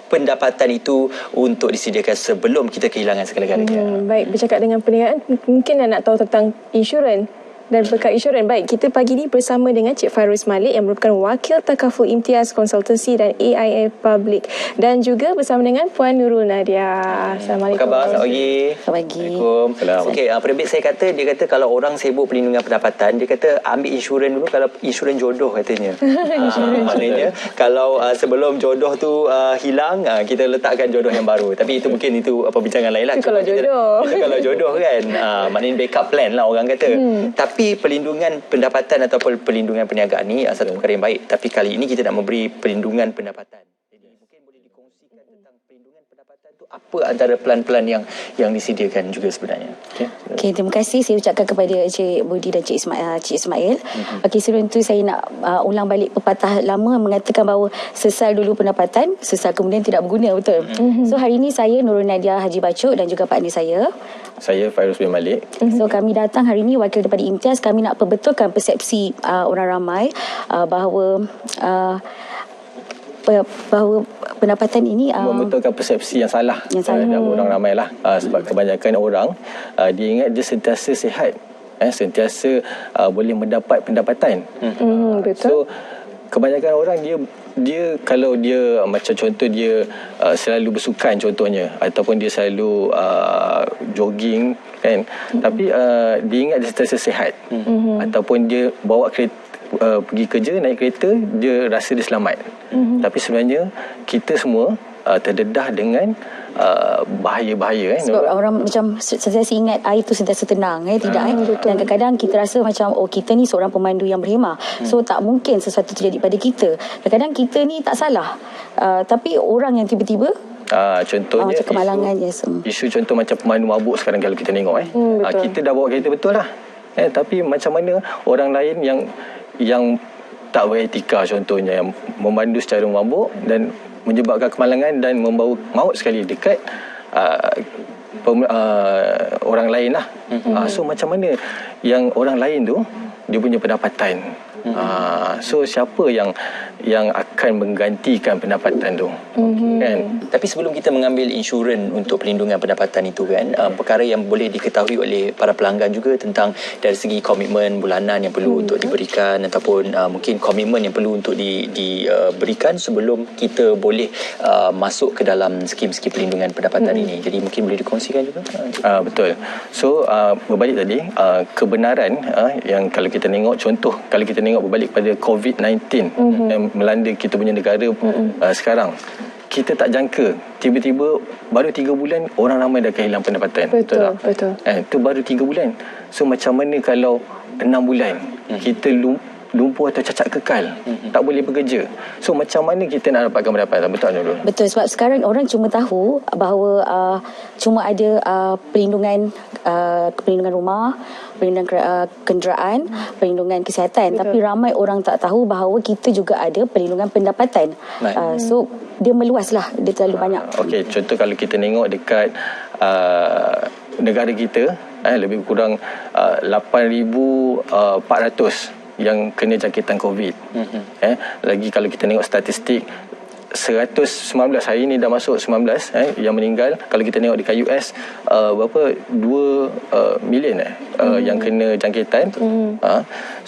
pendapatan itu untuk disediakan sebelum kita kehilangan segala-galanya. Baik, bercakap dengan perniagaan, mungkin nak tahu tentang insurans dan perkara insurans. Baik, kita pagi ni bersama dengan Cik Fairuz Malik yang merupakan Wakil Takaful Imtiaz Konsultansi dan AIA Public, dan juga bersama dengan Puan Nurul Nadia. Assalamualaikum. Apa khabar? Selamat pagi. Selamat pagi. Assalamualaikum. Okey, penerbit saya kata, dia kata kalau orang sibuk perlindungan pendapatan, dia kata ambil insurans dulu, kalau insurans jodoh katanya. Maknanya kalau sebelum jodoh tu hilang, kita letakkan jodoh yang baru. Tapi itu mungkin itu perbincangan lain lah. Itu kalau jodoh. Itu kalau jodoh kan. Maknanya backup plan lah orang kata. Tapi perlindungan pendapatan ataupun perlindungan perniagaan ni satu perkara yang baik. Tapi kali ini kita nak memberi perlindungan pendapatan. Jadi mungkin boleh dikongsikan tentang perlindungan pendapatan tu, apa antara plan-plan yang disediakan juga sebenarnya. Okey, terima kasih saya ucapkan kepada Cik Budi dan Cik Ismail. Okey, sebelum tu saya nak ulang balik pepatah lama mengatakan bahawa sesal dulu pendapatan, sesal kemudian tidak berguna, betul? So hari ini saya Nurul Nadia Haji Bacuk dan juga partner saya Fairuz bin Malik. So kami datang hari ini wakil daripada Imtiaz. Kami nak perbetulkan persepsi orang ramai bahawa pendapatan ini membetulkan persepsi yang salah dalam orang ramai lah. Sebab kebanyakan orang dia ingat dia sentiasa sihat, sentiasa boleh mendapat pendapatan. Betul. So kebanyakan orang dia kalau dia macam contoh dia selalu bersukan contohnya, ataupun dia selalu jogging kan, tapi dia ingat dia sentiasa sihat, ataupun dia bawa kereta pergi kerja naik kereta, dia rasa dia selamat. Tapi sebenarnya kita semua terdedah dengan bahaya-bahaya sebab orang macam sentiasa ingat air tu sentiasa tenang tidak dan kadang-kadang kita rasa macam kita ni seorang pemandu yang berhemah, so tak mungkin sesuatu terjadi pada kita. Kadang-kadang kita ni tak salah, tapi orang yang tiba-tiba contohnya kemalangan isu contoh macam pemandu mabuk sekarang kalau kita tengok kita dah bawa kereta betul lah, tapi macam mana orang lain yang tak beretika, contohnya yang memandu secara mabuk dan menyebabkan kemalangan dan membawa maut sekali dekat orang lain lah. So macam mana yang orang lain tu dia punya pendapatan, so siapa yang akan menggantikan pendapatan tu, kan? Tapi sebelum kita mengambil insurans untuk perlindungan pendapatan itu kan, perkara yang boleh diketahui oleh para pelanggan juga tentang dari segi komitmen bulanan yang perlu untuk diberikan, ataupun mungkin komitmen yang perlu untuk diberikan sebelum kita boleh masuk ke dalam skim-skim perlindungan pendapatan ini. Jadi mungkin boleh dikongsikan juga. Betul. So berbalik tadi, kebenaran yang kalau kita tengok contoh, kalau kita tengok berbalik pada COVID-19 yang melanda kita punya negara sekarang, kita tak jangka tiba-tiba baru 3 bulan orang ramai dah kehilangan pendapatan. Betul. Itu baru 3 bulan. So macam mana kalau 6 bulan kita lumpuh atau cacat kekal, tak boleh bekerja, so macam mana kita nak dapatkan pendapatan? Betul dulu. Betul, sebab sekarang orang cuma tahu bahawa cuma ada perlindungan rumah, perlindungan kenderaan, perlindungan kesihatan. Betul. Tapi ramai orang tak tahu bahawa kita juga ada perlindungan pendapatan. So dia meluaslah, dia terlalu banyak. Okey, contoh kalau kita tengok dekat negara kita, lebih kurang 8,400 yang kena jangkitan COVID. Lagi kalau kita tengok statistik, 119 hari ni dah masuk 19 yang meninggal. Kalau kita tengok dekat US, berapa 2 million yang kena jangkitan.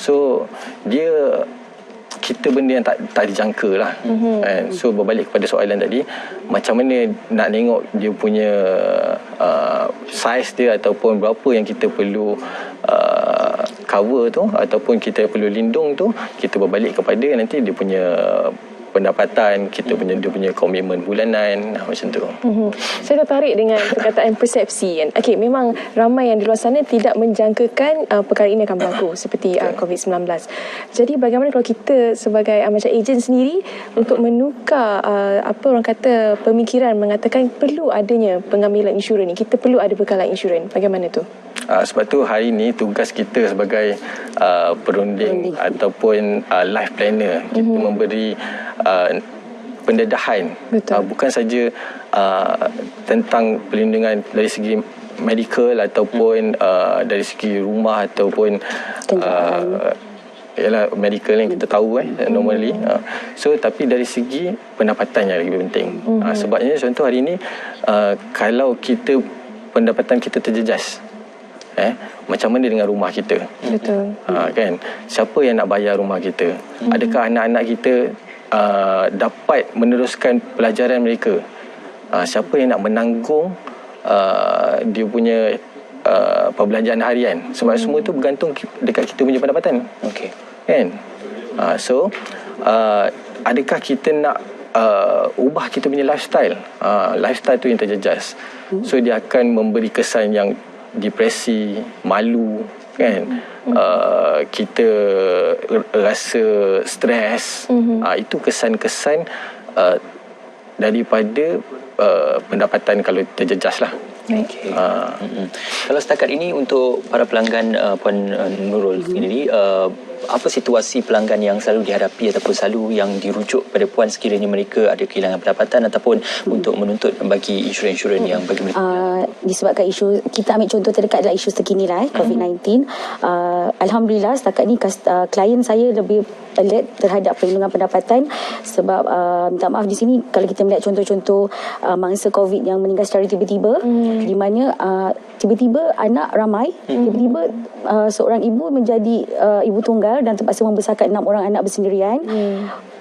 So dia kita benda yang tak dijangka lah. So berbalik kepada soalan tadi, macam mana nak tengok dia punya saiz dia ataupun berapa yang kita perlu cover tu ataupun kita perlu lindung tu, kita berbalik kepada nanti dia punya pendapatan, dia punya komitmen bulanan, macam tu. Saya tertarik dengan perkataan persepsi kan. Okey, memang ramai yang di luar sana tidak menjangkakan perkara ini akan berlaku seperti COVID-19. Jadi bagaimana kalau kita sebagai macam ejen sendiri untuk menukar apa orang kata pemikiran mengatakan perlu adanya pengambilan insurans ni, kita perlu ada bekalan insurans. Bagaimana tu? Sebab tu hari ni tugas kita sebagai perunding ataupun life planner, kita memberi pendedahan, bukan saja tentang perlindungan dari segi medical ataupun dari segi rumah ataupun ialah medical yang kita tahu normally. So tapi dari segi pendapatan yang lebih penting. Sebabnya contoh hari ini kalau kita pendapatan kita terjejas, macam mana dengan rumah kita? Betul. Kan, siapa yang nak bayar rumah kita? Adakah anak-anak kita dapat meneruskan pelajaran mereka? Siapa yang nak menanggung dia punya perbelanjaan harian? Sebab semua tu bergantung dekat kita punya pendapatan. Okey. Kan? So adakah kita nak ubah kita punya lifestyle? Lifestyle tu yang terjejas. So dia akan memberi kesan yang depresi, malu, kan? Kita rasa stres. Itu kesan-kesan daripada pendapatan kalau terjejas lah. Okay. Kalau setakat ini untuk para pelanggan Puan Nurul sendiri, apa situasi pelanggan yang selalu dihadapi ataupun selalu yang dirujuk pada Puan sekiranya mereka ada kehilangan pendapatan ataupun untuk menuntut bagi insurans-insurans yang bagi mereka? Disebabkan isu, kita ambil contoh terdekat adalah isu terkini lah, COVID-19. Alhamdulillah setakat ni klien saya lebih alert terhadap perlindungan pendapatan sebab minta maaf di sini kalau kita melihat contoh-contoh mangsa COVID yang meninggal secara tiba-tiba, di mana tiba-tiba anak ramai, tiba-tiba seorang ibu menjadi ibu tunggal dan terpaksa membesarkan 6 orang anak bersendirian.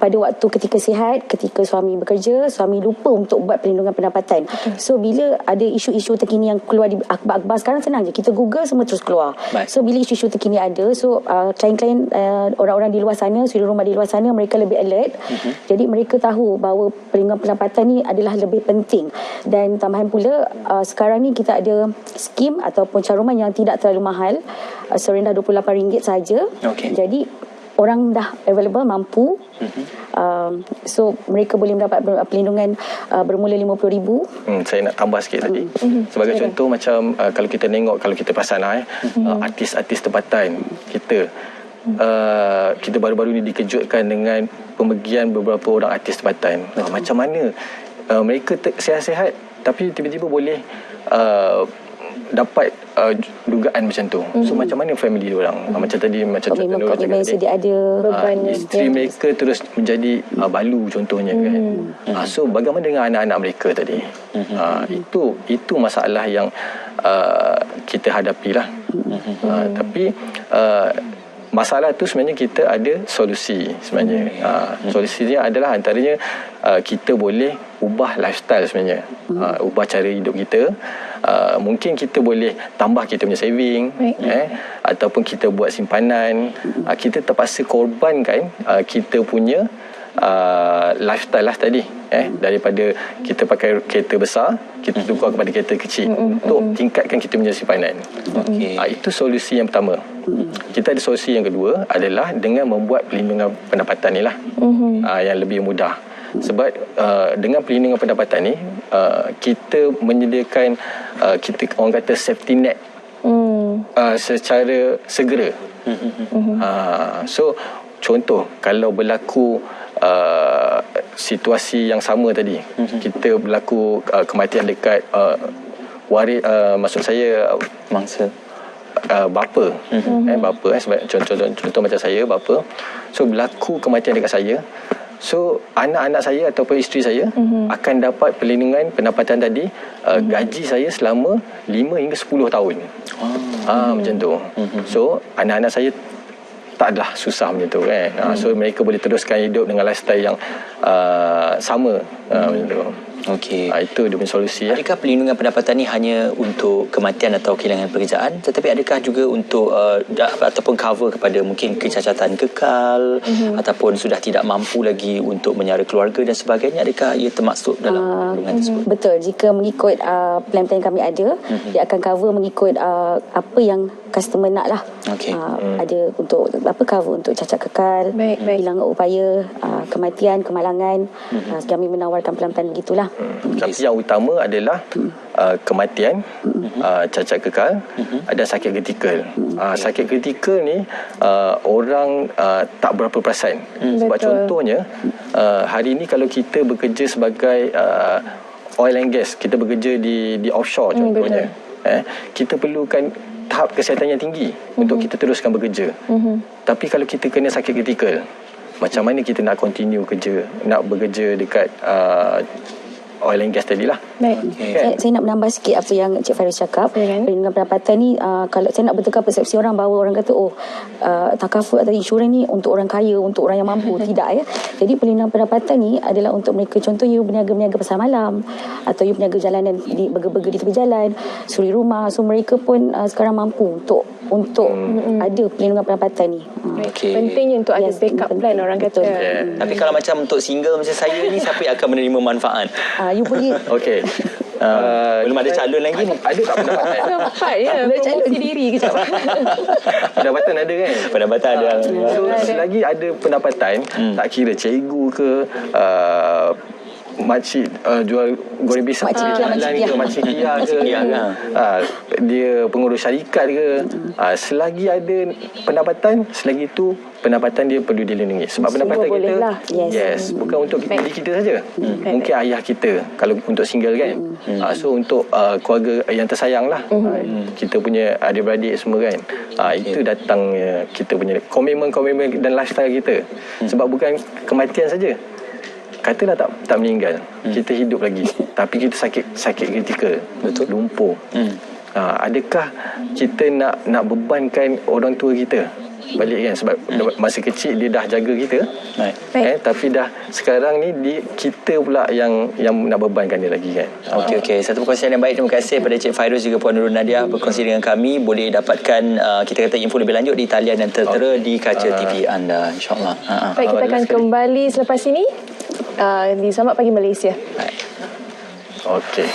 Pada waktu ketika sihat, ketika suami bekerja, suami lupa untuk buat perlindungan pendapatan. So bila ada isu-isu terkini yang keluar di akhbar-akhbar sekarang, senang je, kita Google semua terus keluar. So bila isu-isu terkini ada, so klien-klien orang-orang di luar sana, suri rumah di luar sana, mereka lebih alert. Jadi mereka tahu bahawa perlindungan pendapatan ni adalah lebih penting. Dan tambahan pula sekarang ni kita ada skim ataupun caruman yang tidak terlalu mahal, serendah RM28 saja. Jadi orang dah available, mampu. So mereka boleh mendapat perlindungan bermula RM50,000. Saya nak tambah sikit tadi. Sebagai contoh macam kalau kita tengok, kalau kita perasan artis-artis tempatan kita, kita baru-baru ni dikejutkan dengan pemergian beberapa orang artis tempatan. Macam mana mereka sihat-sihat tapi tiba-tiba boleh dapat dugaan macam tu. So macam mana family diorang? Macam tadi, macam contoh Nurul cakap tadi, ada beban isteri mereka terus menjadi balu contohnya, kan. So bagaimana dengan anak-anak mereka tadi? Itu masalah yang kita hadapilah. Tapi masalah tu sebenarnya kita ada solusi sebenarnya. Solusinya adalah antaranya kita boleh ubah lifestyle sebenarnya. Ubah cara hidup kita. Mungkin kita boleh tambah kita punya saving, ataupun kita buat simpanan. Kita terpaksa korbankan kita punya lifestyle lah tadi, daripada kita pakai kereta besar, kita tukar kepada kereta kecil untuk tingkatkan kita punya simpanan. Itu solusi yang pertama. Kita ada solusi yang kedua adalah dengan membuat perlindungan pendapatan ni lah, yang lebih mudah. Sebab dengan perlindungan pendapatan ni, kita menyediakan kita orang kata safety net secara segera. So contoh kalau berlaku situasi yang sama tadi, kita berlaku kematian dekat waris, maksud saya Mangsa bapa, bapa, sebab contoh macam saya bapa. So berlaku kematian dekat saya, so anak-anak saya ataupun isteri saya akan dapat perlindungan pendapatan tadi, gaji saya selama 5 hingga 10 tahun. Macam tu. So anak-anak saya taklah susah macam tu, kan. So mereka boleh teruskan hidup dengan lifestyle yang sama, macam tu. Itu dia punya solusi. Adakah perlindungan pendapatan ni hanya untuk kematian atau kehilangan pekerjaan, tetapi adakah juga untuk ataupun cover kepada mungkin kecacatan kekal, ataupun sudah tidak mampu lagi untuk menyara keluarga dan sebagainya? Adakah ia termasuk dalam perlindungan tersebut? Betul. Jika mengikut plan-plan kami ada, dia akan cover mengikut apa yang customer nak lah. Ada untuk cover untuk cacat kekal, hilang upaya, kematian, kemalangan. Kami menawarkan plan-plan begitulah. Tapi yang utama adalah kematian, cacat kekal, dan sakit kritikal. Sakit kritikal ni orang tak berapa perasan. Sebab contohnya hari ni kalau kita bekerja sebagai oil and gas, kita bekerja di offshore contohnya, kita perlukan tahap kesihatan yang tinggi untuk kita teruskan bekerja. Tapi kalau kita kena sakit kritikal, macam mana kita nak continue kerja, nak bekerja dekat oil and gas tadi lah. Baik. Saya nak menambah sikit apa yang Cik Fairuz cakap. Perlindungan pendapatan ni, kalau saya nak betulkan persepsi orang bahawa orang kata takaful atau insurans ni untuk orang kaya, untuk orang yang mampu. Tidak ya. Jadi perlindungan pendapatan ni adalah untuk mereka, contoh you berniaga pasar malam, atau you berniaga jalanan di burger-burger di tepi jalan, suri rumah. So mereka pun sekarang mampu untuk ada perlindungan pendapatan ni. Pentingnya untuk ada backup plan, orang kata. Tapi kalau macam untuk single macam saya ni, siapa yang akan menerima manfaat? You boleh. Okey. Belum ada calon lagi ni. Ada tak pendapatan? Nampak ya, promosi diri kejap. Pendapatan ada kan? Pendapatan ada. So selagi ada pendapatan, tak kira cikgu ke, makcik jual goreng pisang makcik Kia ke, dia pengurus syarikat ke, selagi ada pendapatan, selagi itu pendapatan dia perlu dilindungi. Sebab pendapatan kita lah. yes, bukan untuk diri kita saja. Mungkin ayah kita kalau untuk single kan. So untuk keluarga yang tersayang lah, kita punya adik-beradik semua kan. Itu datangnya kita punya komitmen dan lifestyle kita. Sebab bukan kematian saja. Katalah tak meninggal, kita hidup lagi, tapi kita sakit kritikal, lumpuh. Adakah kita nak bebankan orang tua kita balik kan? Sebab masa kecil dia dah jaga kita, tapi dah sekarang ni kita pula yang nak bebankan dia lagi kan. Okey. Satu perkongsian yang baik. Terima kasih kepada Cik Fairuz juga Puan Nurul Nadia berkongsi dengan kami. Boleh dapatkan kita kata info lebih lanjut di talian yang tertera di kaca TV anda, insyaAllah. Baik, kita akan kembali selepas ini di Selamat Pagi Malaysia. Okey.